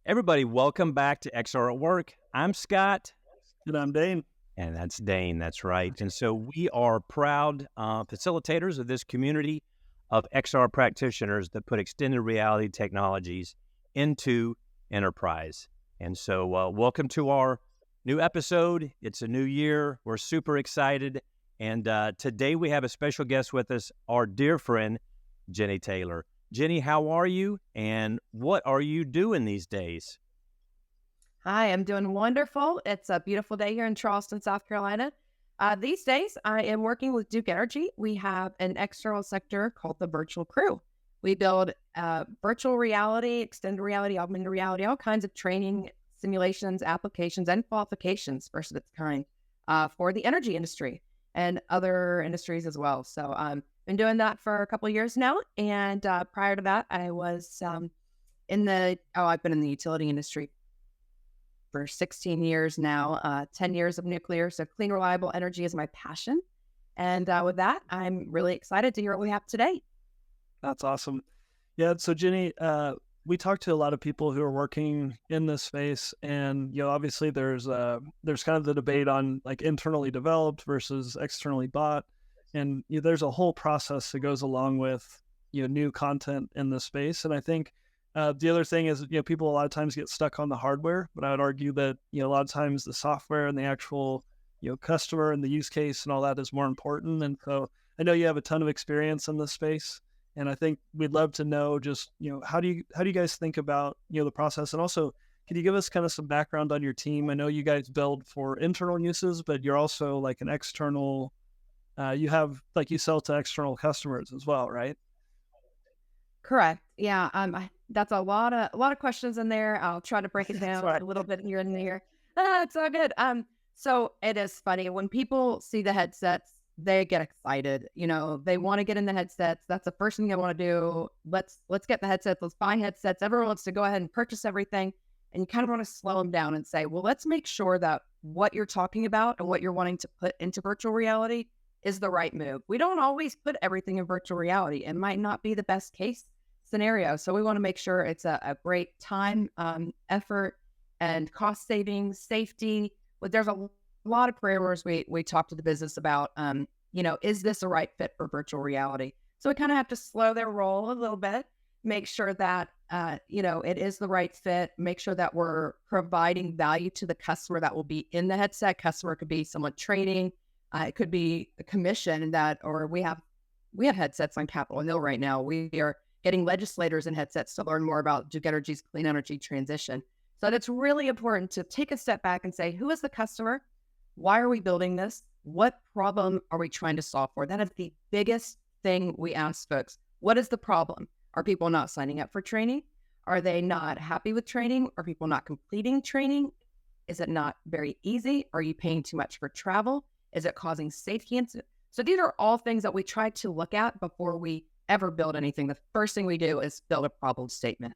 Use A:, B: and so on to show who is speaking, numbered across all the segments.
A: Everybody, welcome back to XR at Work. I'm Scott.
B: And I'm Dane.
A: And that's Dane, that's right. And so we are proud facilitators of this community of XR practitioners that put extended reality technologies into enterprise. And so welcome to our new episode. It's a new year. We're super excited. And today we have a special guest with us, our dear friend, Jenny Taylor. Jenny, how are you? And what are you doing these days?
C: Hi, I'm doing wonderful. It's a beautiful day here in Charleston, South Carolina. These days, I am working with Duke Energy. We have an external sector called the Virtual Crew. We build virtual reality, extended reality, augmented reality, all kinds of training, simulations, applications, and qualifications, first of its kind, for the energy industry and other industries as well. So I've been doing that for a couple of years now. And prior to that, I was I've been in the utility industry for 16 years now, 10 years of nuclear. So clean, reliable energy is my passion. And with that, I'm really excited to hear what we have today.
B: That's awesome. Yeah. So Jenny, we talked to a lot of people who are working in this space, and obviously there's kind of the debate on like internally developed versus externally bought, and there's a whole process that goes along with new content in this space. And I think the other thing is, people a lot of times get stuck on the hardware, but I would argue that, a lot of times the software and the actual, customer and the use case and all that is more important. And so I know you have a ton of experience in this space, and I think we'd love to know just, how do you guys think about, the process? And also, could you give us kind of some background on your team? I know you guys build for internal uses, but you're also like an external, you sell to external customers as well, right?
C: Correct. Yeah. That's a lot of questions in there. I'll try to break it down a little bit here and there. It's all good. So it is funny when people see the headsets, they get excited. They want to get in the headsets. That's the first thing they want to do. Let's get the headsets. Let's buy headsets. Everyone wants to go ahead and purchase everything. And you kind of want to slow them down and say, well, let's make sure that what you're talking about and what you're wanting to put into virtual reality is the right move. We don't always put everything in virtual reality. It might not be the best case scenario. So we want to make sure it's a great time, effort, and cost savings, safety. But there's a lot of parameters we talk to the business about, is this a right fit for virtual reality? So we kind of have to slow their roll a little bit, make sure that, it is the right fit, make sure that we're providing value to the customer that will be in the headset. Customer could be someone training. It could be a commission or we have headsets on Capitol Hill right now. We are getting legislators in headsets to learn more about Duke Energy's clean energy transition. So it's really important to take a step back and say, who is the customer? Why are we building this? What problem are we trying to solve for? That is the biggest thing we ask folks. What is the problem? Are people not signing up for training? Are they not happy with training? Are people not completing training? Is it not very easy? Are you paying too much for travel? Is it causing safety incidents? So these are all things that we try to look at before we ever build anything. The first thing we do is build a problem statement.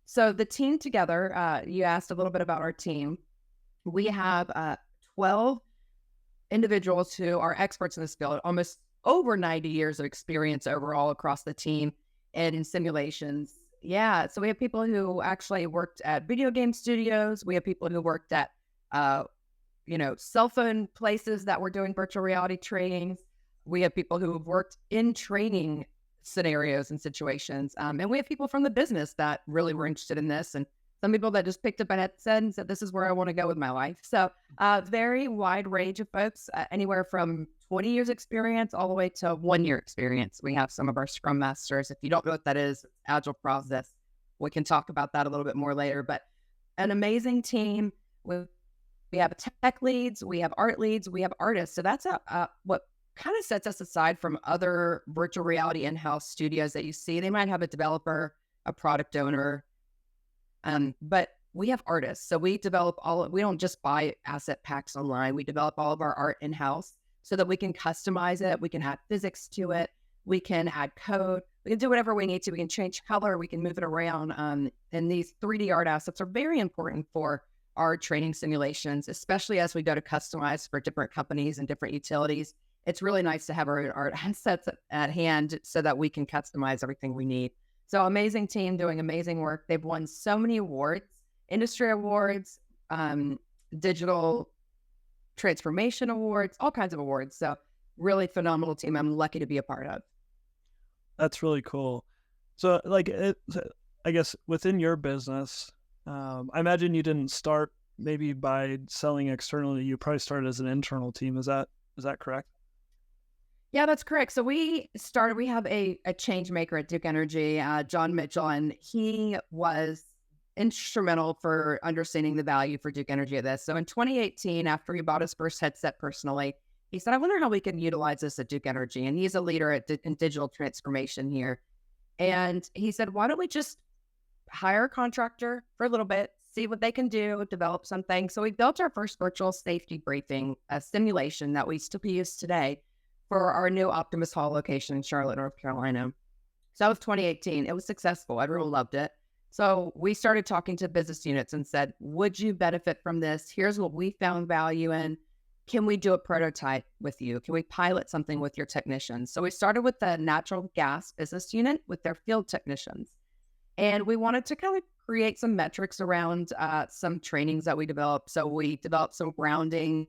C: So the team together, you asked a little bit about our team. We have 12 individuals who are experts in this field, almost over 90 years of experience overall across the team and in simulations. Yeah, so we have people who actually worked at video game studios. We have people who worked at, cell phone places that were doing virtual reality trainings. We have people who have worked in training scenarios and situations. And we have people from the business that really were interested in this. And some people that just picked up a headset and said, this is where I want to go with my life. So very wide range of folks, anywhere from 20 years experience all the way to 1 year experience. We have some of our Scrum Masters. If you don't know what that is, it's agile process. We can talk about that a little bit more later, but an amazing team. We have tech leads, we have art leads, we have artists. So that's what kind of sets us aside from other virtual reality in-house studios that you see. They might have a developer, a product owner, but we have artists. So we don't just buy asset packs online. We develop all of our art in-house so that we can customize it. We can add physics to it. We can add code. We can do whatever we need to. We can change color. We can move it around. And these 3D art assets are very important for our training simulations, especially as we go to customize for different companies and different utilities. It's really nice to have our assets at hand so that we can customize everything we need. So amazing team doing amazing work. They've won so many awards, industry awards, digital transformation awards, all kinds of awards. So really phenomenal team. I'm lucky to be a part of.
B: That's really cool. So I guess within your business, I imagine you didn't start maybe by selling externally. You probably started as an internal team. Is that correct?
C: Yeah, that's correct. So we have a change maker at Duke Energy, John Mitchell, and he was instrumental for understanding the value for Duke Energy of this. So in 2018, after he bought his first headset personally, he said, I wonder how we can utilize this at Duke Energy. And he's a leader in digital transformation here. And he said, why don't we just hire a contractor for a little bit, see what they can do, develop something. So we built our first virtual safety briefing, a simulation that we still use today for our new Optimus Hall location in Charlotte, North Carolina. So that was 2018. It was successful. Everyone loved it. So we started talking to business units and said, would you benefit from this? Here's what we found value in. Can we do a prototype with you? Can we pilot something with your technicians? So we started with the natural gas business unit with their field technicians. And we wanted to kind of create some metrics around some trainings that we developed. So we developed some grounding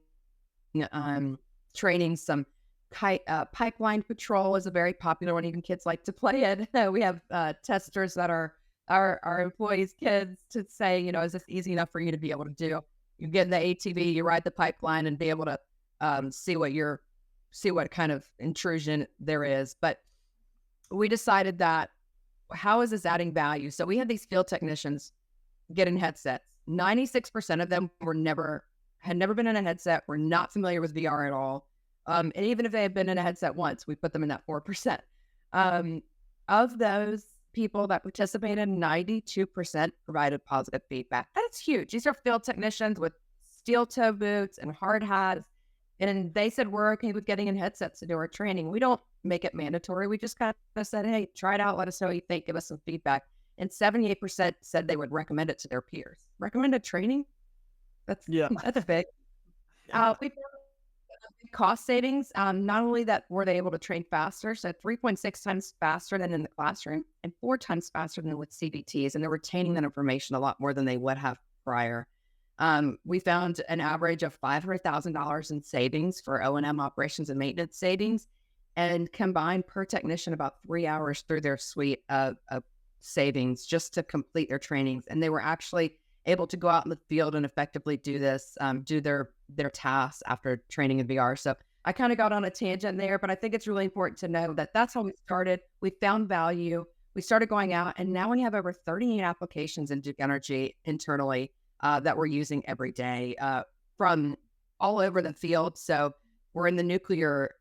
C: training, some pipeline patrol is a very popular one. Even kids like to play it. We have testers that are our employees' kids to say, is this easy enough for you to be able to do? You get in the ATV, you ride the pipeline, and be able to see what kind of intrusion there is. But we decided that how is this adding value? So we had these field technicians getting headsets. 96% of them had never been in a headset, were not familiar with VR at all. And even if they had been in a headset once, we put them in that 4%. Of those people that participated, 92% provided positive feedback. That's huge. These are field technicians with steel toe boots and hard hats. And they said, we're okay with getting in headsets to do our training. We don't make it mandatory. We just kind of said, hey, try it out. Let us know what you think. Give us some feedback. And 78% said they would recommend it to their peers. Recommended training? That's big. We cost savings. Not only that were they able to train faster, so 3.6 times faster than in the classroom and 4 times faster than with CBTs. And they're retaining that information a lot more than they would have prior. We found an average of $500,000 in savings for O&M operations and maintenance savings, and combined per technician about 3 hours through their suite of savings just to complete their trainings. And they were actually able to go out in the field and effectively do this, do their tasks after training in VR. So I kind of got on a tangent there, but I think it's really important to know that that's how we started. We found value. We started going out, and now we have over 38 applications in Duke Energy internally that we're using every day from all over the field. So we're in the nuclear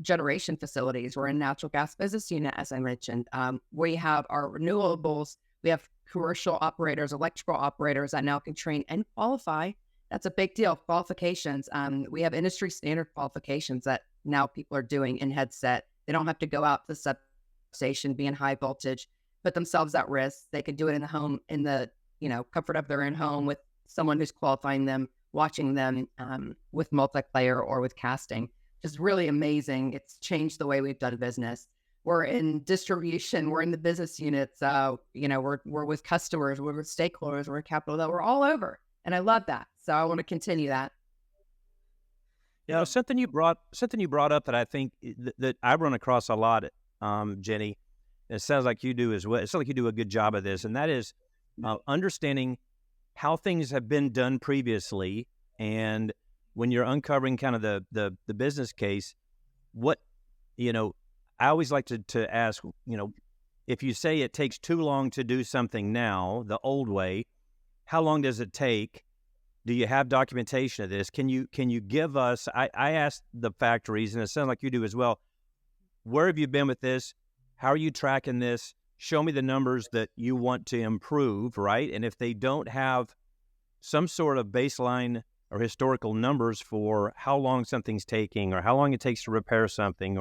C: generation facilities. We're in natural gas business unit, as I mentioned. We have our renewables. We have commercial operators, electrical operators that now can train and qualify. That's a big deal. Qualifications. We have industry standard qualifications that now people are doing in headset. They don't have to go out to the substation, be in high voltage, put themselves at risk. They can do it in the home, in the comfort of their own home with someone who's qualifying them, watching them with multiplayer or with casting. Just really amazing. It's changed the way we've done business. We're in distribution. We're in the business units. We're with customers. We're with stakeholders. We're in capital. That we're all over, and I love that. So I want to continue that.
A: Something you brought up that I think that I run across a lot, Jenny. It sounds like you do as well. It sounds like you do a good job of this, and that is understanding how things have been done previously, and when you're uncovering kind of the business case, what I always like to ask, if you say it takes too long to do something now, the old way, how long does it take? Do you have documentation of this? Can you give us, I asked the factories, and it sounds like you do as well, where have you been with this? How are you tracking this? Show me the numbers that you want to improve, right? And if they don't have some sort of baseline or historical numbers for how long something's taking, or how long it takes to repair something,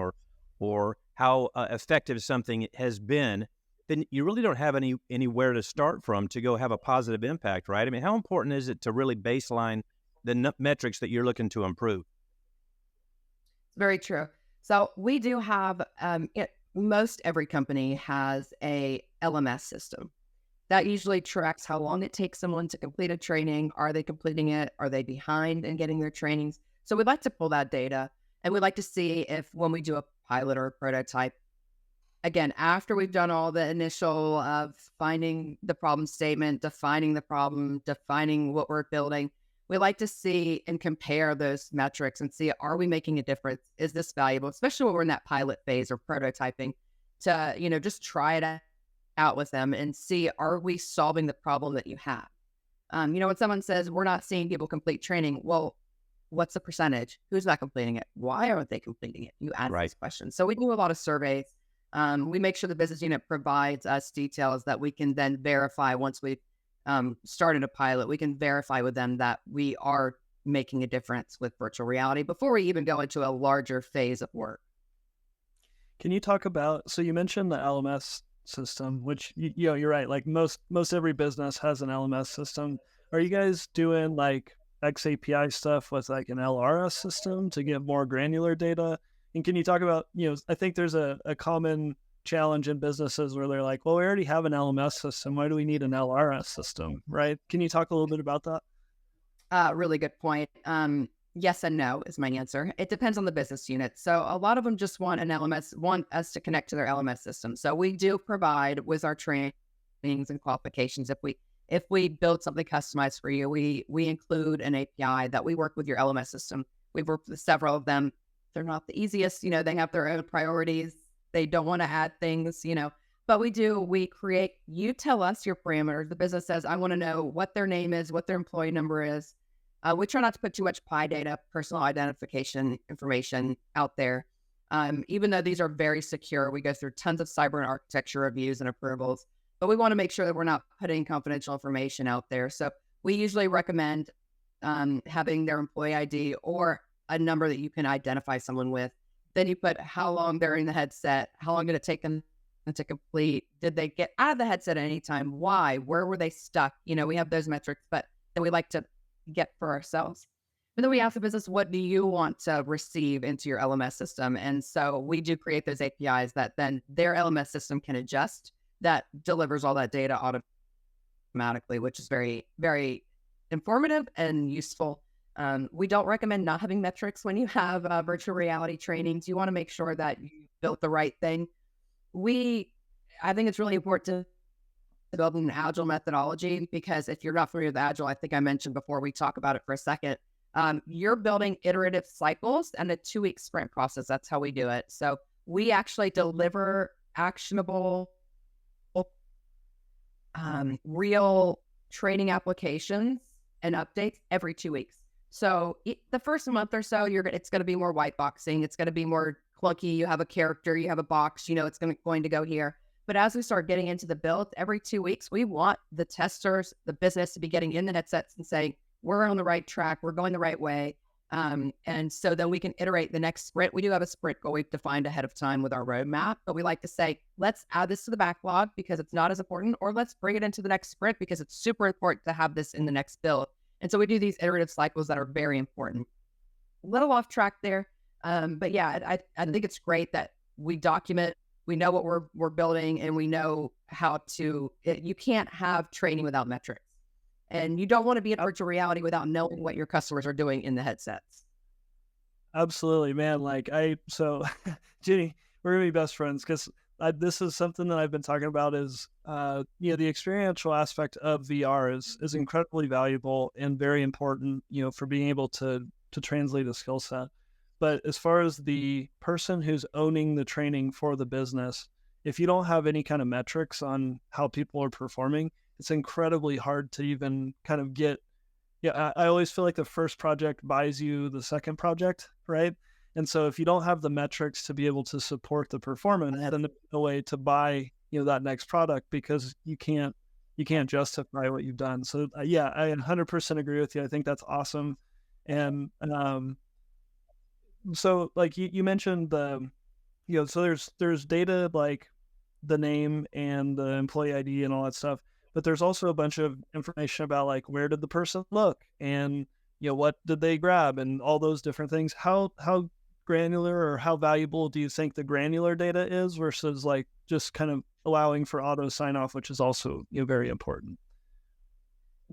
A: or how effective something has been, then you really don't have anywhere to start from to go have a positive impact, right? I mean, how important is it to really baseline the metrics that you're looking to improve?
C: Very true. So we do have, most every company has a LMS system. That usually tracks how long it takes someone to complete a training. Are they completing it? Are they behind in getting their trainings? So we'd like to pull that data, and we'd like to see if when we do a pilot or a prototype, again, after we've done all the initial of finding the problem statement, defining the problem, defining what we're building, we like to see and compare those metrics and see, are we making a difference? Is this valuable? Especially when we're in that pilot phase or prototyping, to, just try it out with them and see, are we solving the problem that you have? When someone says, we're not seeing people complete training, well, what's the percentage? Who's not completing it? Why aren't they completing it? You ask these questions. So we do a lot of surveys. We make sure the business unit provides us details that we can then verify once we've started a pilot. We can verify with them that we are making a difference with virtual reality before we even go into a larger phase of work.
B: Can you talk about, so you mentioned the LMS system, which, you're right, like most every business has an LMS system. Are you guys doing like XAPI stuff with like an LRS system to get more granular data? And can you talk about, I think there's a common challenge in businesses where they're like, well, we already have an LMS system. Why do we need an LRS system, right? Can you talk a little bit about that?
C: Really good point. Yes and no is my answer. It depends on the business unit. So a lot of them just want an LMS, want us to connect to their LMS system. So we do provide with our trainings and qualifications. If we build something customized for you, we include an API that we work with your LMS system. We've worked with several of them. They're not the easiest, they have their own priorities. They don't want to add things, but we create, you tell us your parameters. The business says, I want to know what their name is, what their employee number is. We try not to put too much PI data, personal identification information out there. Even though these are very secure, we go through tons of cyber and architecture reviews and approvals, but we want to make sure that we're not putting confidential information out there. So we usually recommend having their employee ID or a number that you can identify someone with. Then you put how long they're in the headset, how long did it take them to complete? Did they get out of the headset at any time? Why? Where were they stuck? We have those metrics, but then we like to get for ourselves. And then we ask the business, what do you want to receive into your LMS system? And so we do create those APIs that then their LMS system can adjust, that delivers all that data automatically, which is very, very informative and useful. We don't recommend not having metrics when you have virtual reality trainings. You want to make sure that you built the right thing. I think it's really important to build an agile methodology, because if you're not familiar with agile, I think I mentioned before, we talk about it for a second. You're building iterative cycles and a 2-week sprint process. That's how we do it. So we actually deliver actionable, real training applications and updates every 2 weeks. So the first month or so, it's going to be more white boxing. It's going to be more clunky. You have a character, you have a box, it's going to go here. But as we start getting into the build, every 2 weeks, we want the testers, the business to be getting in the headsets and saying, we're on the right track, we're going the right way. And so then we can iterate the next sprint. We do have a sprint goal we've defined ahead of time with our roadmap, but we like to say, let's add this to the backlog because it's not as important, or let's bring it into the next sprint because it's super important to have this in the next build. And so we do these iterative cycles that are very important. A little off track there. But yeah, I think it's great that we document, we know what we're building, and we know how to, you can't have training without metrics. And you don't want to be in virtual reality without knowing what your customers are doing in the headsets.
B: Absolutely, man. So Ginny, we're going to be best friends, because this is something that I've been talking about is, the experiential aspect of VR is incredibly valuable and very important, for being able to translate a skill set. But as far as the person who's owning the training for the business, if you don't have any kind of metrics on how people are performing, it's incredibly hard to even kind of get, I always feel like the first project buys you the second project, right? And so if you don't have the metrics to be able to support the performance, then there's no way to buy, that next product, because you can't justify what you've done. So I 100% agree with you. I think that's awesome. And so like you mentioned so there's data like the name and the employee ID and all that stuff, but there's also a bunch of information about like, where did the person look, and what did they grab, and all those different things. How granular or how valuable do you think the granular data is versus like just kind of allowing for auto sign off, which is also very important?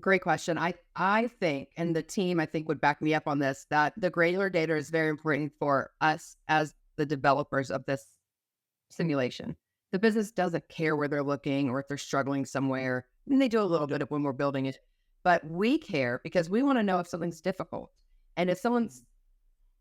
C: Great question. I think, and the team I think would back me up on this, that the granular data is very important for us as the developers of this simulation. The business doesn't care where they're looking or if they're struggling somewhere. I mean, they do a little bit when we're building it, but we care because we want to know if something's difficult. And if someone's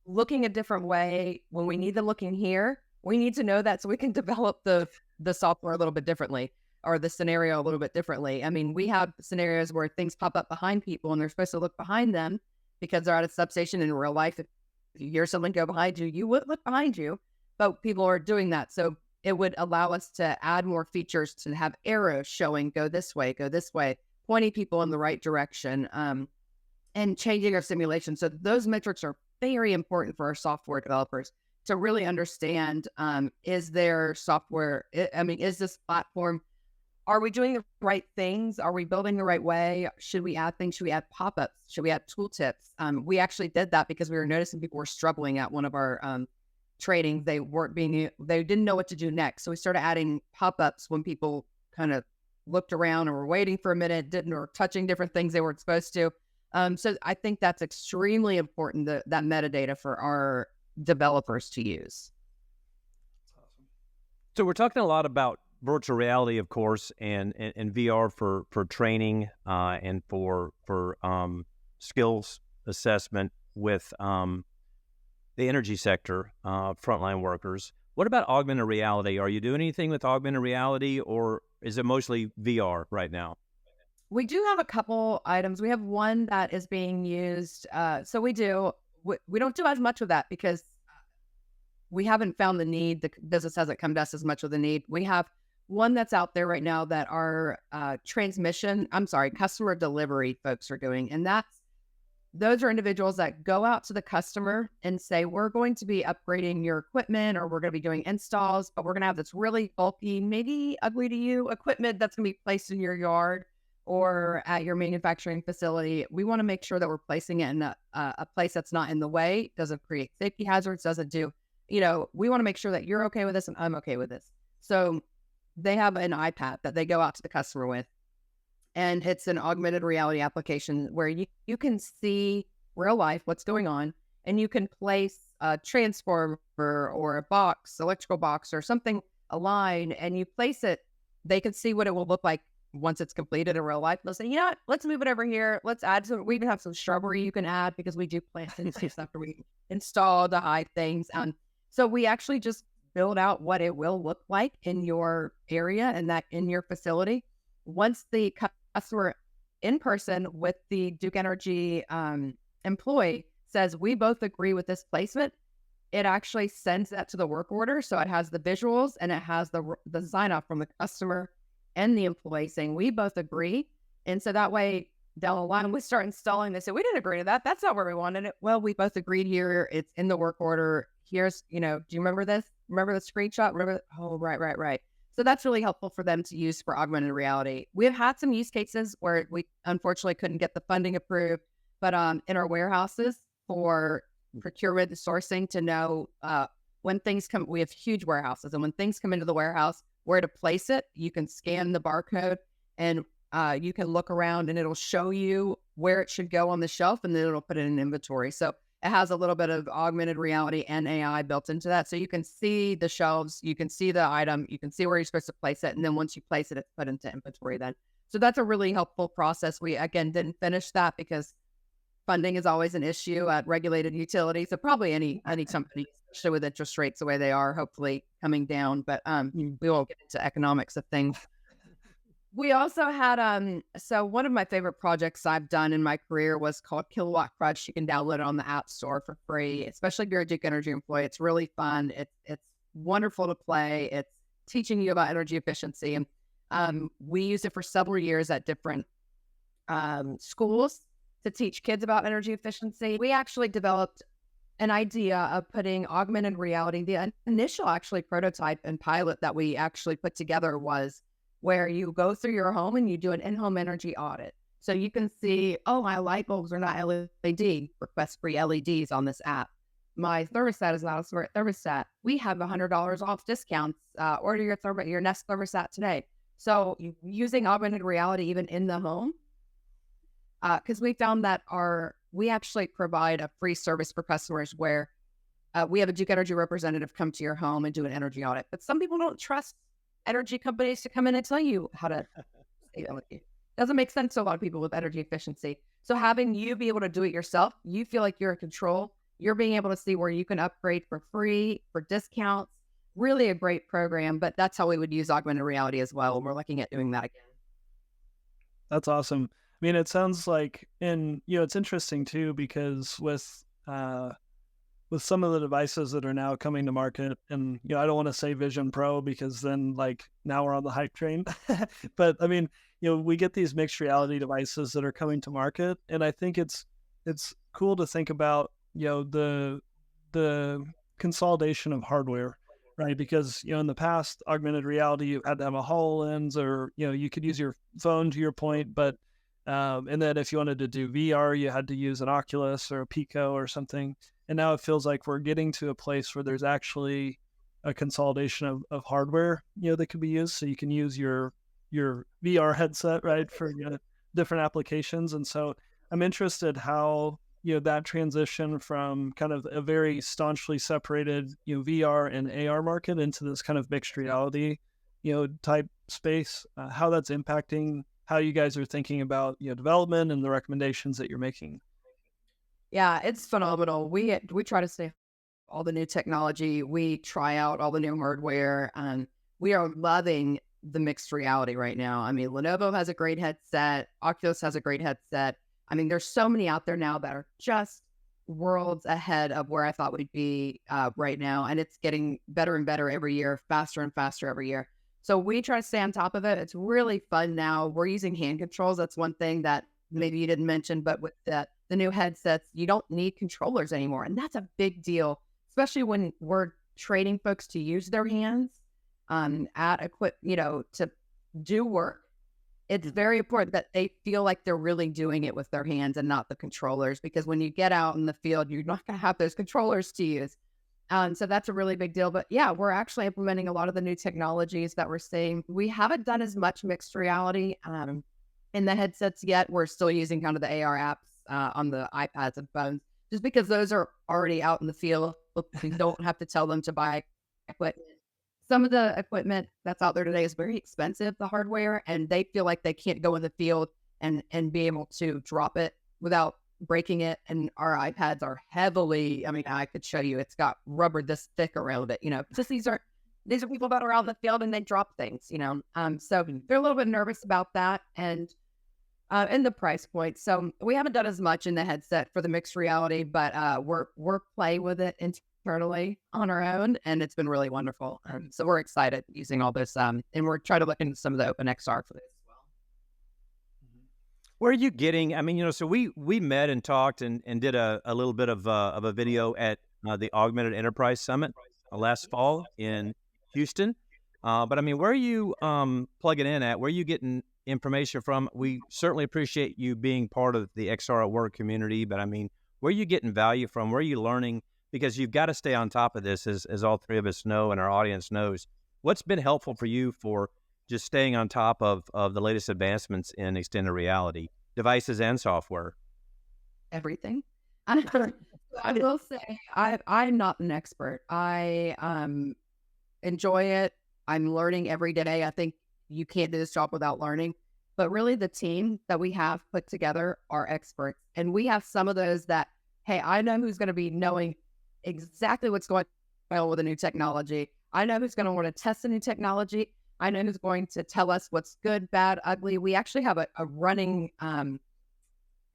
C: looking a different way when we need them looking here, we need to know that so we can develop the software a little bit differently or the scenario a little bit differently. I mean, we have scenarios where things pop up behind people and they're supposed to look behind them because they're at a substation in real life. If you hear someone go behind you, you would look behind you, but people are doing that. So it would allow us to add more features to have arrows showing, go this way, pointing people in the right direction, and changing our simulation. So those metrics are very important for our software developers to really understand, is their software, is this platform, are we doing the right things? Are we building the right way? Should we add things? Should we add pop-ups? Should we add tooltips? We actually did that because we were noticing people were struggling at one of our trainings. They didn't know what to do next. So we started adding pop-ups when people kind of looked around or were waiting for a minute, or touching different things they weren't supposed to. So I think that's extremely important, that metadata for our developers to use.
A: So we're talking a lot about virtual reality, of course, and VR for training and for skills assessment with the energy sector, frontline workers. What about augmented reality? Are you doing anything with augmented reality, or is it mostly VR right now?
C: We do have a couple items. We have one that is being used. So we don't do as much with that because we haven't found the need. The business hasn't come to us as much with the need. We have one that's out there right now that our customer delivery folks are doing. And those are individuals that go out to the customer and say, we're going to be upgrading your equipment, or we're going to be doing installs, but we're going to have this really bulky, maybe ugly to you equipment that's going to be placed in your yard or at your manufacturing facility. We want to make sure that we're placing it in a place that's not in the way, doesn't create safety hazards, doesn't do, we want to make sure that you're okay with this and I'm okay with this. So they have an iPad that they go out to the customer with, and it's an augmented reality application where you can see real life what's going on, and you can place a transformer or a box, electrical box or something, a line, and you place it. They can see what it will look like once it's completed in real life. They'll say, let's move it over here. Let's add some, we even have some shrubbery you can add because we do plant and stuff after we install the high things. So we actually just build out what it will look like in your area and that in your facility. Once the customer in person with the Duke Energy employee says, we both agree with this placement, it actually sends that to the work order. So it has the visuals and it has the sign off from the customer and the employee saying, we both agree. And so that way down the line, we start installing, they say, we didn't agree to that. That's not where we wanted it. Well, we both agreed here. It's in the work order. Here's, do you remember this? Remember the screenshot? Oh, right. So that's really helpful for them to use for augmented reality. We've had some use cases where we unfortunately couldn't get the funding approved, but in our warehouses for procurement and sourcing to know when things come, we have huge warehouses, and when things come into the warehouse, where to place it, you can scan the barcode and you can look around and it'll show you where it should go on the shelf, and then it'll put it in inventory. So it has a little bit of augmented reality and AI built into that. So you can see the shelves, you can see the item, you can see where you're supposed to place it. And then once you place it, it's put into inventory then. So that's a really helpful process. We, again, didn't finish that because funding is always an issue at regulated utilities. So probably any company, especially with interest rates the way they are, hopefully coming down. But we won't get into economics of things. We also had, so one of my favorite projects I've done in my career was called Kilowatt Crush. You can download it on the App Store for free, especially if you're a Duke Energy employee. It's really fun. It's wonderful to play. It's teaching you about energy efficiency. And we used it for several years at different schools to teach kids about energy efficiency. We actually developed an idea of putting augmented reality. The initial actually prototype and pilot that we actually put together was where you go through your home and you do an in-home energy audit. So you can see, oh, my light bulbs are not LED, request free LEDs on this app. my thermostat is not a smart thermostat. We have $100 off discounts. Order your Nest thermostat today. So using augmented reality even in the home, because we found that we actually provide a free service for customers where we have a Duke Energy representative come to your home and do an energy audit. But some people don't trust energy companies to come in and tell you how to save energy. Doesn't make sense to a lot of people with energy efficiency. So having you be able to do it yourself, you feel like you're in control. You're being able to see where you can upgrade for free, for discounts. Really a great program, but that's how we would use augmented reality as well. And we're looking at doing that again.
B: That's awesome. I mean, it sounds like, and it's interesting too, because with some of the devices that are now coming to market, and I don't want to say Vision Pro because then like now we're on the hype train, but I mean, we get these mixed reality devices that are coming to market, and I think it's cool to think about the consolidation of hardware, right? Because in the past, augmented reality, you had to have a HoloLens, or you could use your phone, to your point, but and then if you wanted to do VR, you had to use an Oculus or a Pico or something. And now it feels like we're getting to a place where there's actually a consolidation of hardware, that could be used. So you can use your VR headset, right, for different applications. And so I'm interested how that transition from kind of a very staunchly separated VR and AR market into this kind of mixed reality type space, how that's impacting how you guys are thinking about development and the recommendations that you're making.
C: Yeah, it's phenomenal. We try to stay all the new technology. We try out all the new hardware, and we are loving the mixed reality right now. I mean, Lenovo has a great headset. Oculus has a great headset. I mean, there's so many out there now that are just worlds ahead of where I thought we'd be right now. And it's getting better and better every year, faster and faster every year. So we try to stay on top of it. It's really fun now. We're using hand controls. That's one thing that maybe you didn't mention, but with the new headsets, you don't need controllers anymore. And that's a big deal, especially when we're training folks to use their hands to do work. It's very important that they feel like they're really doing it with their hands and not the controllers, because when you get out in the field, you're not going to have those controllers to use. So that's a really big deal. But yeah, we're actually implementing a lot of the new technologies that we're seeing. We haven't done as much mixed reality in the headsets yet. We're still using kind of the AR apps on the iPads and phones, just because those are already out in the field. You don't have to tell them to buy equipment. Some of the equipment that's out there today is very expensive, the hardware, and they feel like they can't go in the field and be able to drop it without breaking it. And our iPads are heavily, I mean, I could show you, it's got rubber this thick around it, just these are people that are out in the field and they drop things, so they're a little bit nervous about that and the price point. So we haven't done as much in the headset for the mixed reality, but we're playing with it internally on our own, and it's been really wonderful. So we're excited using all this, and we're trying to look into some of the open XR for this as well.
A: Where are you getting? I mean, so we met and talked and did a little bit of a video at the Augmented Enterprise Summit last fall in Houston. But I mean, where are you plugging in at? Where are you getting information from? We certainly appreciate you being part of the XR at Work community, but I mean, where are you getting value from? Where are you learning? Because you've got to stay on top of this, as all three of us know and our audience knows. What's been helpful for you for just staying on top of the latest advancements in extended reality, devices and software?
C: Everything. I will say I'm not an expert. I enjoy it. I'm learning every day. I think you can't do this job without learning. But really, the team that we have put together are experts. And we have some of those that, hey, I know who's going to be knowing exactly what's going on with a new technology. I know who's going to want to test a new technology. I know who's going to tell us what's good, bad, ugly. We actually have a running kind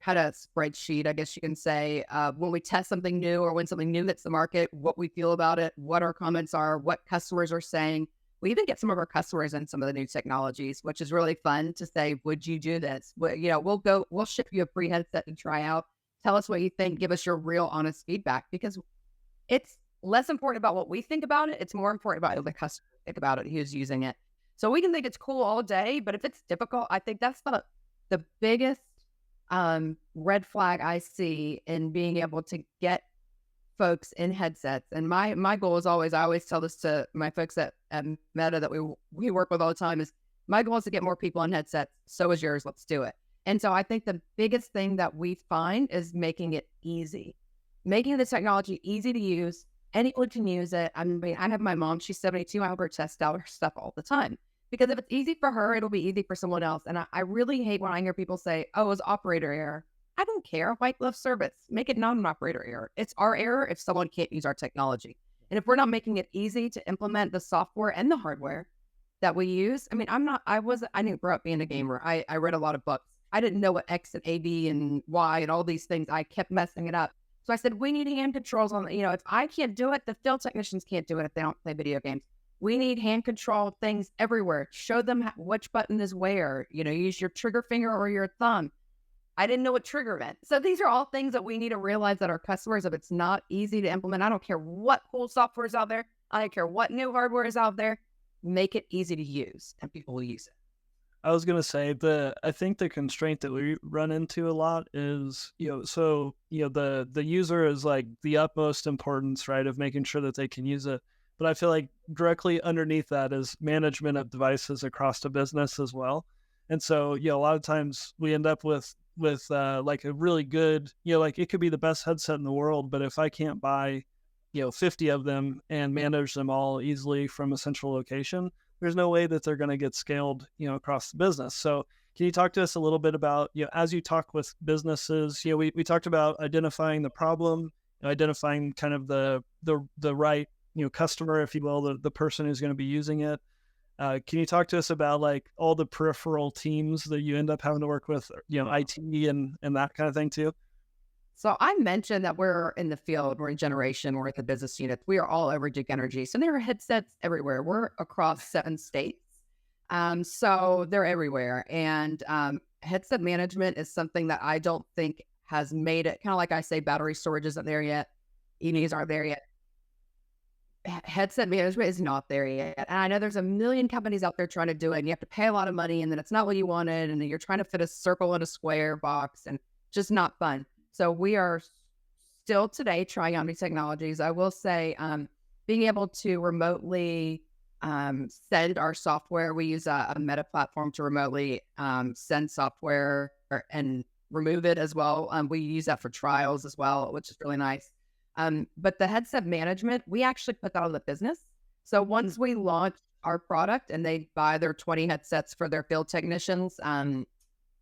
C: of spreadsheet, I guess you can say, when we test something new or when something new hits the market, what we feel about it, what our comments are, what customers are saying. We even get some of our customers in some of the new technologies, which is really fun to say, would you do this? We'll ship you a free headset to try out. Tell us what you think. Give us your real honest feedback, because it's less important about what we think about it. It's more important about what the customer think about it, who's using it. So we can think it's cool all day, but if it's difficult, I think that's the biggest red flag I see in being able to get folks in headsets. And my goal is always, I always tell this to my folks at Meta that we work with all the time, is my goal is to get more people in headsets. So is yours. Let's do it. And so I think the biggest thing that we find is making it easy, making the technology easy to use. Anyone can use it. I mean, I have my mom, she's 72. I have her test out her stuff all the time, because if it's easy for her, it'll be easy for someone else. And I really hate when I hear people say, oh, it's operator error. I don't care. White glove service. Make it not an operator error. It's our error if someone can't use our technology. And if we're not making it easy to implement the software and the hardware that we use, I mean, I didn't grow up being a gamer. I read a lot of books. I didn't know what X and A, B and Y and all these things. I kept messing it up. So I said, we need hand controls on, if I can't do it, the field technicians can't do it if they don't play video games. We need hand control things everywhere. Show them which button is where, use your trigger finger or your thumb. I didn't know what trigger meant. So these are all things that we need to realize that our customers, if it's not easy to implement, I don't care what cool software is out there. I don't care what new hardware is out there. Make it easy to use and people will use it.
B: I was going to say I think the constraint that we run into a lot is, the user is like the utmost importance, right, of making sure that they can use it. But I feel like directly underneath that is management of devices across the business as well. And so, a lot of times we end up with like a really good, like it could be the best headset in the world, but if I can't buy, 50 of them and manage them all easily from a central location, there's no way that they're going to get scaled, across the business. So can you talk to us a little bit about, as you talk with businesses, we talked about identifying the problem, identifying kind of the right, customer, if you will, the person who's going to be using it. Can you talk to us about like all the peripheral teams that you end up having to work with, IT and that kind of thing too?
C: So I mentioned that we're in the field, we're in generation, we're at the business units. We are all over Duke Energy. So there are headsets everywhere. We're across 7 states. So they're everywhere. And headset management is something that I don't think has made it, kind of like I say, battery storage isn't there yet. EVs aren't there yet. Headset management is not there yet. And I know there's a million companies out there trying to do it, and you have to pay a lot of money, and then it's not what you wanted, and then you're trying to fit a circle in a square box, and just not fun. So we are still today trying out new technologies. I will say being able to remotely send our software. We use a Meta platform to remotely send software and remove it as well. We use that for trials as well, which is really nice. But the headset management, we actually put that on the business. So once we launch our product and they buy their 20 headsets for their field technicians,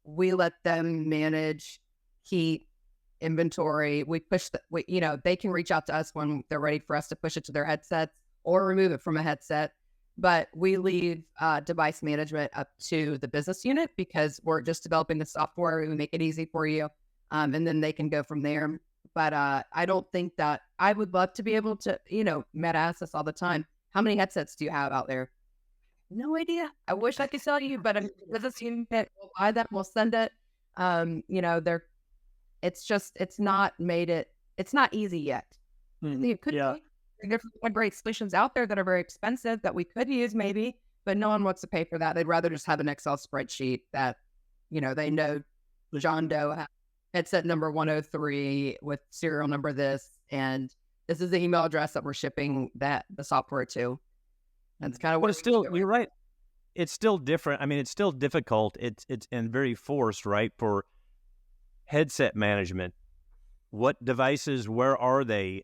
C: we let them manage, keep, inventory. We push they can reach out to us when they're ready for us to push it to their headsets or remove it from a headset. But we leave device management up to the business unit because we're just developing the software. We make it easy for you. And then they can go from there. But I don't think that I would love to be able to, Matt asks us all the time, how many headsets do you have out there? No idea. I wish I could tell you, but a business unit will buy that, we'll send it. It's not easy yet. It could be. There's great solutions out there that are very expensive that we could use maybe, but no one wants to pay for that. They'd rather just have an Excel spreadsheet that, they know John Doe headset number 103 with serial number this, and this is the email address that we're shipping the software to. That's kind of what
A: it's still, you're right. It's still different. I mean, it's still difficult. It's and very forced, right? For headset management. What devices, where are they?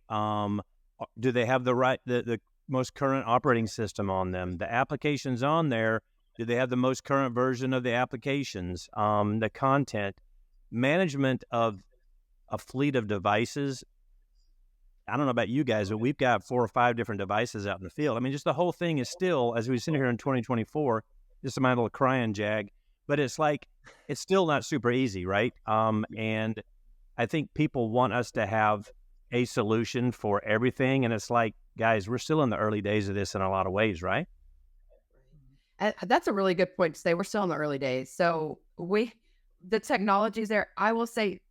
A: Do they have the most current operating system on them? The applications on there, do they have the most current version of the applications? The content, management of a fleet of devices. I don't know about you guys, but we've got 4 or 5 different devices out in the field. I mean, just the whole thing is still, as we sit here in 2024, just my little crying jag, but it's like, it's still not super easy, right? And I think people want us to have a solution for everything. And it's like, guys, we're still in the early days of this in a lot of ways, right?
C: That's a really good point to say. We're still in the early days. So the technology's there. I will say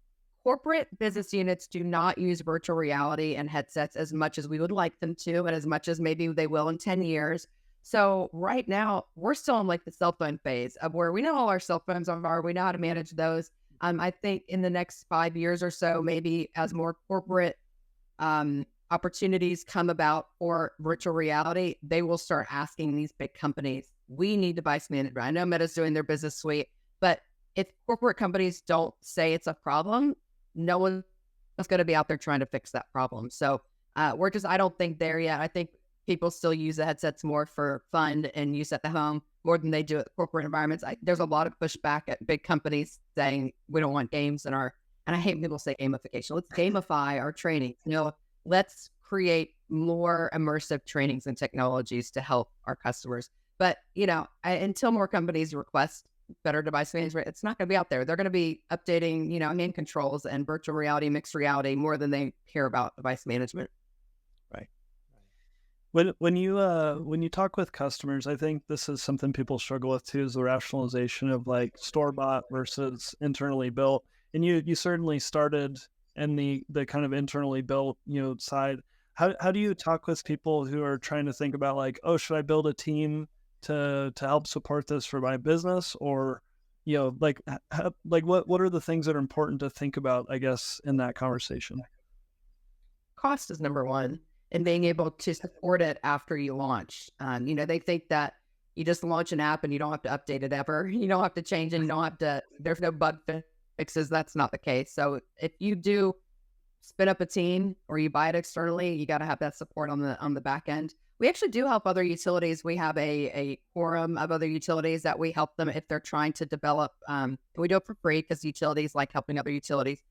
C: corporate business units do not use virtual reality and headsets as much as we would like them to, and as much as maybe they will in 10 years. So right now, we're still in like the cell phone phase of where we know all our cell phones are, we know how to manage those. I think in the next 5 years or so, maybe as more corporate opportunities come about for virtual reality, they will start asking these big companies, we need device management. I know Meta's doing their business suite, but if corporate companies don't say it's a problem, no one's going to be out there trying to fix that problem. So I don't think there yet. I think people still use the headsets more for fun and use at the home more than they do at corporate environments. There's a lot of pushback at big companies saying we don't want games in our, and I hate when people say gamification. Let's gamify our trainings. Let's create more immersive trainings and technologies to help our customers. But, until more companies request better device management, it's not going to be out there. They're going to be updating, hand controls and virtual reality, mixed reality more than they care about device management.
A: Right.
B: When you talk with customers, I think this is something people struggle with too, is the rationalization of like store bought versus internally built. And you certainly started in the kind of internally built, side. How do you talk with people who are trying to think about like, oh, should I build a team to help support this for my business, or what are the things that are important to think about, I guess, in that conversation?
C: Cost is number one, and being able to support it after you launch. They think that you just launch an app and you don't have to update it ever. You don't have to change it. You don't have to. There's no bug fixes. That's not the case. So if you do spin up a team or you buy it externally, you got to have that support on the back end. We actually do help other utilities. We have a forum of other utilities that we help them if they're trying to develop. We do it for free because utilities like helping other utilities.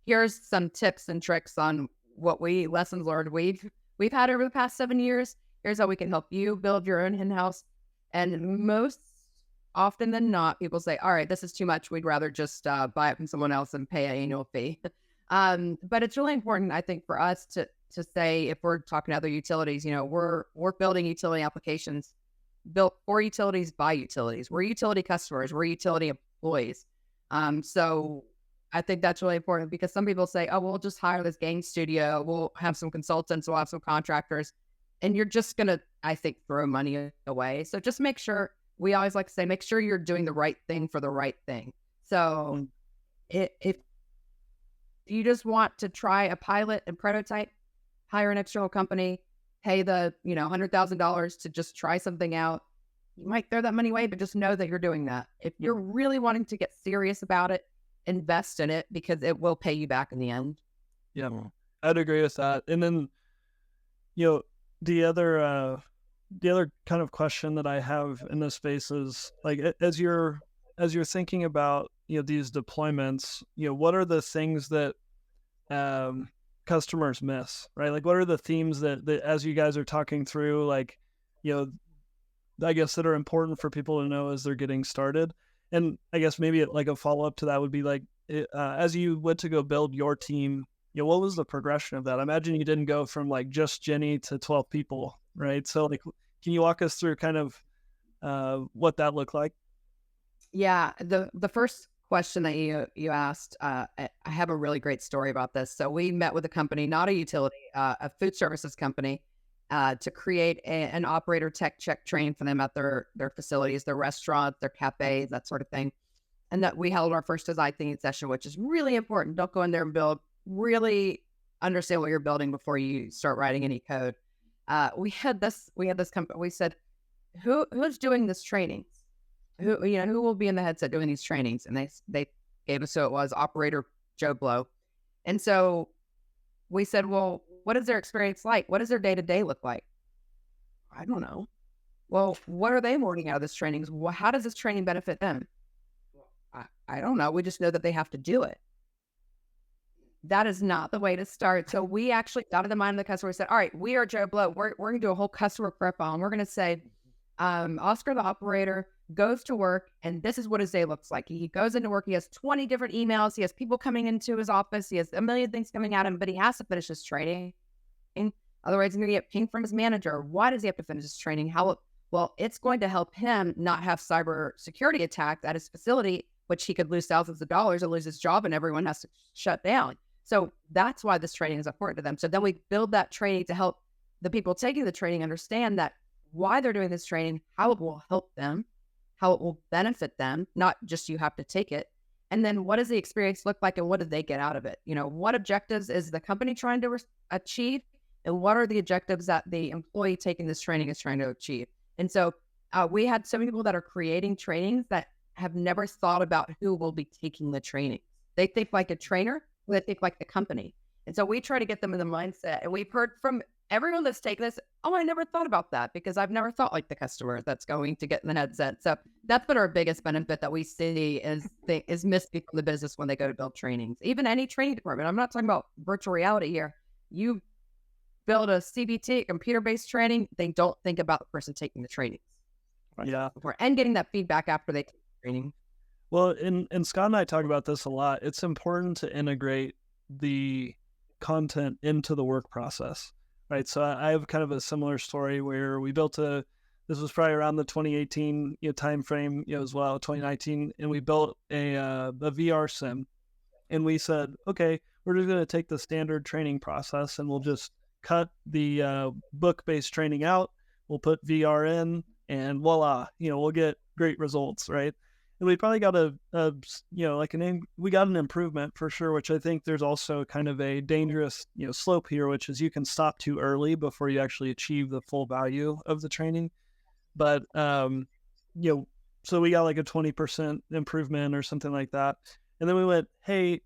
C: Here's some tips and tricks on lessons learned we've had over the past 7 years. Here's how we can help you build your own in-house. And most often than not, people say, all right, this is too much. We'd rather just buy it from someone else and pay an annual fee. But it's really important, I think, for us to say, if we're talking to other utilities, we're building utility applications built for utilities by utilities. We're utility customers. We're utility employees. So I think that's really important, because some people say, oh, we'll just hire this game studio. We'll have some consultants. We'll have some contractors. And you're just going to, I think, throw money away. So just make sure, we always like to say, make sure you're doing the right thing for the right thing. So if you just want to try a pilot and prototype, hire an external company, pay the $100,000 to just try something out. You might throw that money away, but just know that you're doing that. If you're really wanting to get serious about it, invest in it, because it will pay you back in the end.
B: Yeah, I'd agree with that. And then, the other kind of question that I have in this space is like, as you're thinking about these deployments, what are the things that customers miss, right? Like, what are the themes that as you guys are talking through, like, I guess that are important for people to know as they're getting started? And I guess maybe like a follow-up to that would be like, as you went to go build your team, what was the progression of that? I imagine you didn't go from like just Jenny to 12 people, right? So like, can you walk us through kind of what that looked like?
C: Yeah, the first question that you asked, I have a really great story about this. So we met with a company, not a utility, a food services company, to create an operator tech check train for them at their facilities, their restaurants, their cafes, that sort of thing. And that we held our first design thinking session, which is really important. Don't go in there and build. Really understand what you're building before you start writing any code. We had this company. We said, who's doing this training? Who will be in the headset doing these trainings? And they gave us, so it was operator Joe Blow. And so we said, well, what is their experience like? What does their day-to-day look like? I don't know. Well, what are they learning out of this training? How does this training benefit them? I don't know. We just know that they have to do it. That is not the way to start. So we actually got in the mind of the customer. We said, all right, we are Joe Blow. We're going to do a whole customer profile. And we're going to say, Oscar, the operator, goes to work, and this is what his day looks like. He goes into work. He has 20 different emails. He has people coming into his office. He has a million things coming at him, but he has to finish his training. Otherwise, he's going to get pinged from his manager. Why does he have to finish his training? Well, it's going to help him not have cyber security attacks at his facility, which he could lose thousands of dollars and lose his job, and everyone has to shut down. So that's why this training is important to them. So then we build that training to help the people taking the training understand that why they're doing this training, how it will help them, how it will benefit them, not just you have to take it. And then what does the experience look like and what did they get out of it? What objectives is the company trying to achieve? And what are the objectives that the employee taking this training is trying to achieve? And so we had some people that are creating trainings that have never thought about who will be taking the training. They think like a trainer, or they think like the company. And so we try to get them in the mindset. And we've heard from everyone that's taken this, oh, I never thought about that because I've never thought like the customer that's going to get in the headset. So that's been our biggest benefit that we see is missed from the business when they go to build trainings. Even any training department. I'm not talking about virtual reality here. You build a CBT, computer-based training, they don't think about the person taking the trainings.
B: Yeah.
C: And getting that feedback after they take the training.
B: Well, and Scott and I talk about this a lot. It's important to integrate the content into the work process, right? So I have kind of a similar story where we built this was probably around the 2018 time frame as well, 2019, and we built a VR sim, and we said, okay, we're just going to take the standard training process and we'll just cut the book-based training out. We'll put VR in, and voila, we'll get great results, right? And we probably got we got an improvement for sure, which I think there's also kind of a dangerous, slope here, which is you can stop too early before you actually achieve the full value of the training. But, so we got like a 20% improvement or something like that. And then we went, hey,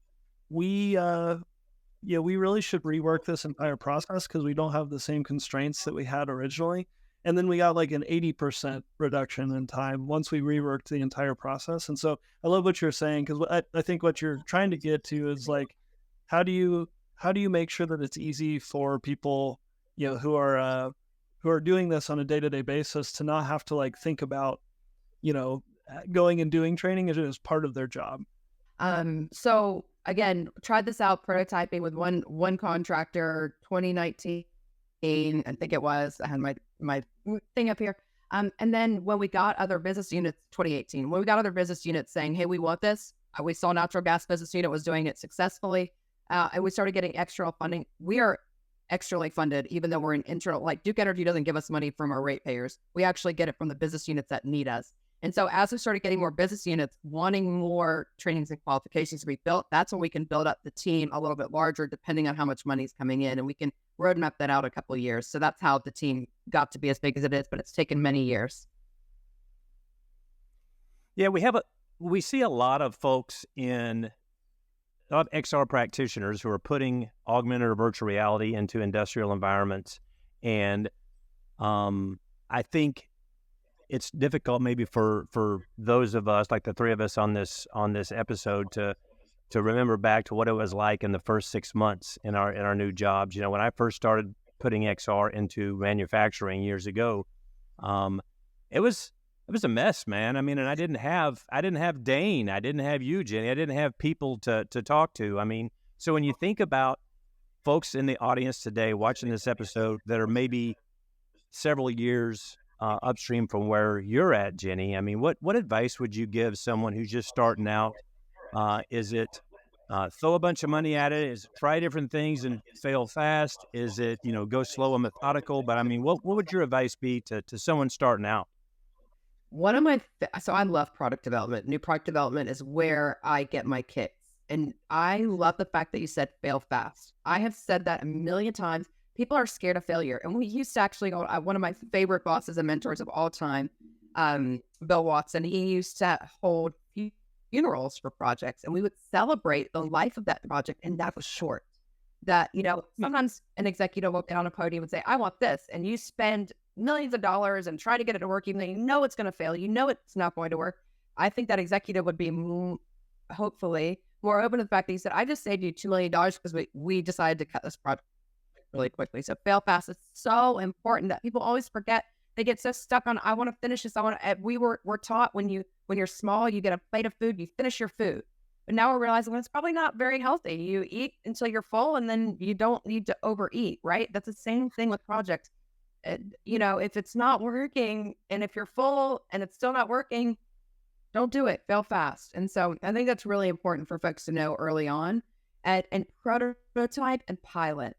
B: we really should rework this entire process because we don't have the same constraints that we had originally. And then we got like an 80% reduction in time once we reworked the entire process. And so I love what you're saying, because I think what you're trying to get to is like, how do you make sure that it's easy for people, who are doing this on a day-to-day basis to not have to like think about, going and doing training as part of their job.
C: So again, tried this out prototyping with one contractor, 2019. I think it was. I had my thing up here. And then when we got other business units, 2018, when we got other business units saying, hey, we want this. We saw natural gas business unit was doing it successfully. And we started getting external funding. We are externally funded, even though we're an internal, like Duke Energy doesn't give us money from our ratepayers. We actually get it from the business units that need us. And so as we started getting more business units wanting more trainings and qualifications to be built, that's when we can build up the team a little bit larger, depending on how much money is coming in. And we can roadmap that out a couple of years. So that's how the team got to be as big as it is, but it's taken many years.
A: Yeah, we see a lot of folks a lot of XR practitioners who are putting augmented or virtual reality into industrial environments. And I think it's difficult maybe for those of us, like the three of us on this episode, to remember back to what it was like in the first 6 months in our new jobs. When I first started putting XR into manufacturing years ago, it was a mess, man. I mean, and I didn't have Dane, I didn't have you, Jenny, I didn't have people to talk to. I mean, so when you think about folks in the audience today watching this episode that are maybe several years upstream from where you're at, Jenny, I mean, what advice would you give someone who's just starting out? Is it throw a bunch of money at it? Is it try different things and fail fast? Is it, go slow and methodical? But I mean, what would your advice be to someone starting out?
C: So I love product development. New product development is where I get my kicks. And I love the fact that you said fail fast. I have said that a million times. People are scared of failure. And we used to actually go, one of my favorite bosses and mentors of all time, Bill Watson, he used to hold funerals for projects, and we would celebrate the life of that project. And that was short. That, sometimes an executive will get on a podium and say, I want this. And you spend millions of dollars and try to get it to work, even though you know it's going to fail. You know it's not going to work. I think that executive would be hopefully more open to the fact that he said, I just saved you $2 million because we decided to cut this project really quickly. So fail fast is so important that people always forget. They get so stuck on, I want to finish this. We're taught when you're small, you get a plate of food, you finish your food. But now we're realizing it's probably not very healthy. You eat until you're full, and then you don't need to overeat, right? That's the same thing with projects. If it's not working, and if you're full and it's still not working, don't do it. Fail fast. And so I think that's really important for folks to know early on. And prototype and pilot.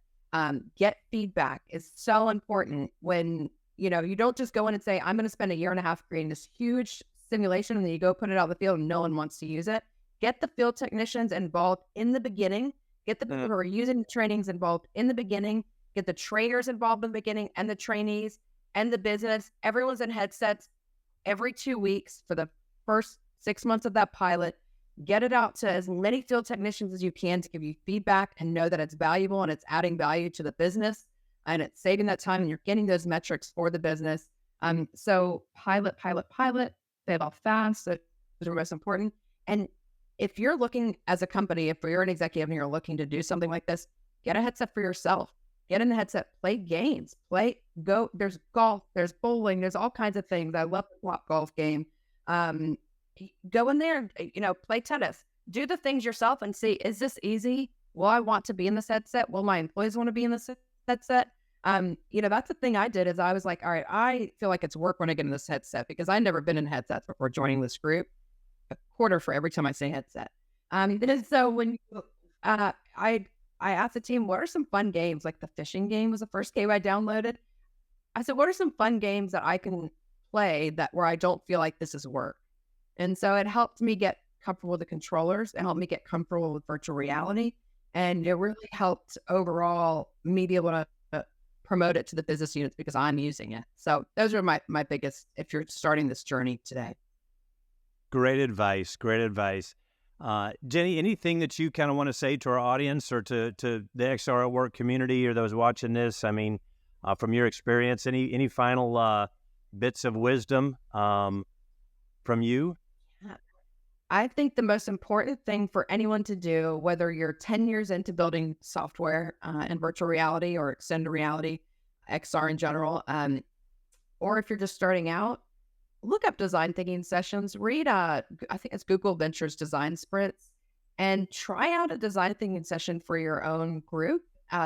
C: Get feedback is so important when, you don't just go in and say, I'm going to spend a year and a half creating this huge simulation, and then you go put it out in the field and no one wants to use it. Get the field technicians involved in the beginning. Get the people who are using the trainings involved in the beginning. Get the trainers involved in the beginning and the trainees and the business. Everyone's in headsets every 2 weeks for the first 6 months of that pilot. Get it out to as many field technicians as you can to give you feedback and know that it's valuable and it's adding value to the business and it's saving that time and you're getting those metrics for the business. So pilot, fail off fast. So those are most important. And if you're looking as a company, if you're an executive and you're looking to do something like this, get a headset for yourself. Get in the headset, play games, go. There's golf, there's bowling, there's all kinds of things. I love the swap golf game. Go in there, play tennis. Do the things yourself and see, is this easy? Will I want to be in this headset? Will my employees want to be in this headset? That's the thing I did is I was like, all right, I feel like it's work when I get in this headset because I'd never been in headsets before joining this group. A quarter for every time I say headset. So when I asked the team, what are some fun games? Like the fishing game was the first game I downloaded. I said, what are some fun games that I can play where I don't feel like this is work? And so it helped me get comfortable with the controllers. It helped me get comfortable with virtual reality. And it really helped overall me be able to promote it to the business units because I'm using it. So those are my biggest, if you're starting this journey today.
A: Great advice. Jenny, anything that you kind of want to say to our audience or to the XR at Work community or those watching this? I mean, from your experience, any final bits of wisdom from you?
C: I think the most important thing for anyone to do, whether you're 10 years into building software and virtual reality or extended reality, XR in general, or if you're just starting out, look up design thinking sessions, read, I think it's Google Ventures design sprints, and try out a design thinking session for your own group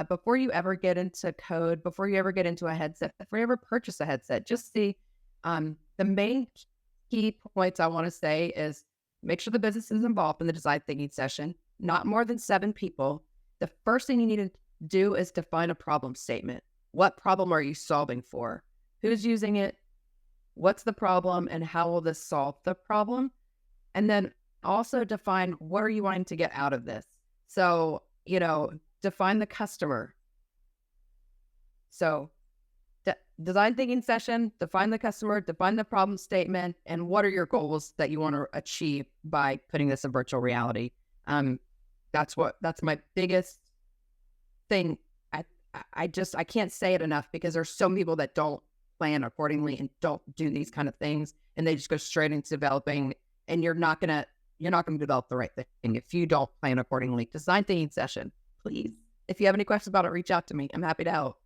C: before you ever get into code, before you ever get into a headset, before you ever purchase a headset. Just see the main key points I want to say is make sure the business is involved in the design thinking session, not more than 7 people. The first thing you need to do is define a problem statement. What problem are you solving for? Who's using it? What's the problem and how will this solve the problem? And then also define what are you wanting to get out of this? So, define the customer. So design thinking session, define the customer, define the problem statement, and what are your goals that you want to achieve by putting this in virtual reality? That's my biggest thing. I can't say it enough because there's so many people that don't plan accordingly and don't do these kind of things, and they just go straight into developing, and you're not gonna develop the right thing if you don't plan accordingly. Design thinking session, please. If you have any questions about it, reach out to me. I'm happy to help.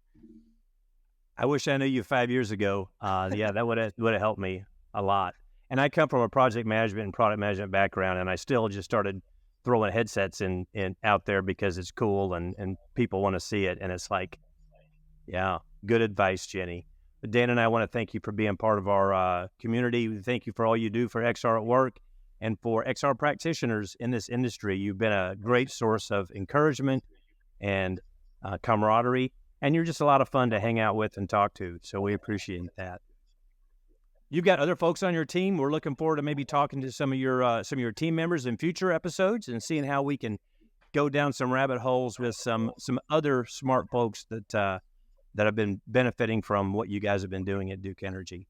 A: I wish I knew you 5 years ago. Yeah, that would have helped me a lot. And I come from a project management and product management background, and I still just started throwing headsets in out there because it's cool and people want to see it. And it's like, yeah, good advice, Jenny. But Dan and I want to thank you for being part of our community. Thank you for all you do for XR at Work and for XR practitioners in this industry. You've been a great source of encouragement and camaraderie, and you're just a lot of fun to hang out with and talk to. So we appreciate that. You've got other folks on your team. We're looking forward to maybe talking to some of your team members in future episodes and seeing how we can go down some rabbit holes with some other smart folks that have been benefiting from what you guys have been doing at Duke Energy.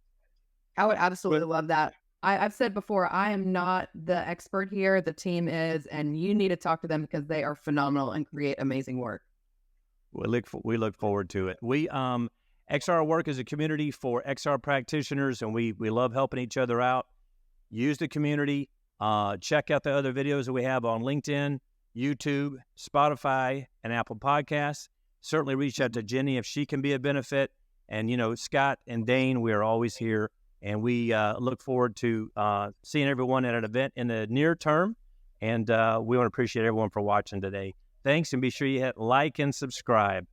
C: I would absolutely love that. I've said before, I am not the expert here. The team is, and you need to talk to them because they are phenomenal and create amazing work.
A: We look forward to it. XR Work is a community for XR practitioners, and we love helping each other out. Use the community. Check out the other videos that we have on LinkedIn, YouTube, Spotify, and Apple Podcasts. Certainly reach out to Jenny if she can be a benefit. And, Scott and Dane, we are always here. And we look forward to seeing everyone at an event in the near term. And we want to appreciate everyone for watching today. Thanks, and be sure you hit like and subscribe.